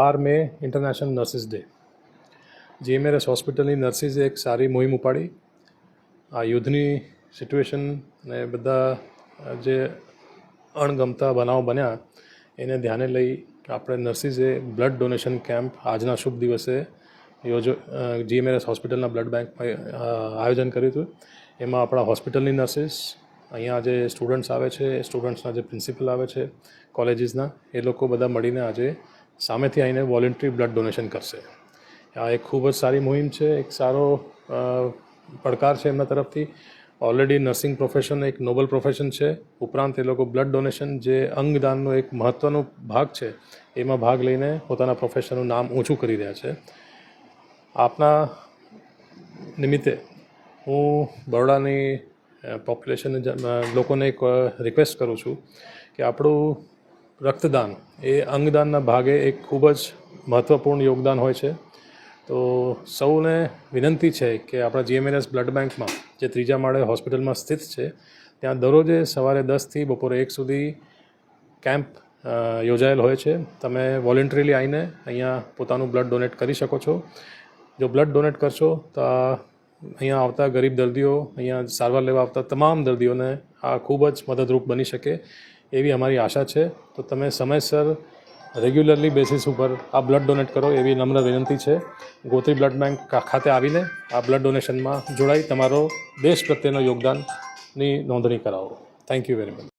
12 મે international nurses day. GMRS હોસ્પિટલની નર્સિસે એક સારી મુહિમ ઉપાડી. આ યુદ્ધની સિચ્યુએશન ને બધા જે અણગમતા બનાવ બન્યા એને ધ્યાને લઈ આપણે નર્સિસે બ્લડ ડોનેશન કેમ્પ આજના શુભ દિવસે જીએમઆરએસ હોસ્પિટલના બ્લડ બેંકમાં આયોજન કર્યું હતું. એમાં આપણા હોસ્પિટલની નર્સિસ, અહીંયા જે સ્ટુડન્ટ્સ આવે છે, સ્ટુડન્ટ્સના જે પ્રિન્સિપલ આવે છે કોલેજીસના, એ લોકો બધા મળીને આજે સામેથી આવીને વોલન્ટરી બ્લડ ડોનેશન કરશે. આ એક ખૂબ જ સારી મુહિમ છે, એક સારો પડકાર છે એમના તરફથી. ઓલરેડી નર્સિંગ પ્રોફેશન એક નોબલ પ્રોફેશન છે, ઉપરાંત એ લોકો બ્લડ ડોનેશન જે અંગદાનનો એક મહત્ત્વનો ભાગ છે એમાં ભાગ લઈને પોતાના પ્રોફેશનનું નામ ઊંચું કરી રહ્યા છે. આપના નિમિત્તે હું બરોડાની પોપ્યુલેશન લોકોને એક રિક્વેસ્ટ કરું છું કે આપણું રક્તદાન એ અંગદાનના ભાગે એક ખૂબ જ મહત્ત્વપૂર્ણ યોગદાન હોય છે. તો સૌને વિનંતી છે કે આપણા જીએમઆરએસ બ્લડ બેંકમાં જે 3જા માળે હોસ્પિટલમાં સ્થિત છે ત્યાં દરરોજે સવારે 10થી બપોરે 1 સુધી કેમ્પ યોજાયેલ હોય છે. તમે વોલન્ટરીલી આવીને અહીંયા પોતાનું બ્લડ ડોનેટ કરી શકો છો. જો બ્લડ ડોનેટ કરશો તો અહીંયા આવતા ગરીબ દર્દીઓ, અહીંયા સારવાર લેવા આવતા તમામ દર્દીઓને આ ખૂબ જ મદદરૂપ બની શકે એવી અમારી આશા છે. તો તમે સમયસર રેગ્યુલરલી બેસિસ ઉપર આ બ્લડ ડોનેટ કરો એવી નમ્ર વિનંતી છે. ગોત્રી બ્લડ બેંક ખાતે આવીને આ બ્લડ ડોનેશનમાં જોડાઈ તમારો દેશ પ્રત્યેનો યોગદાનની નોંધણી કરાવો. Thank you very much.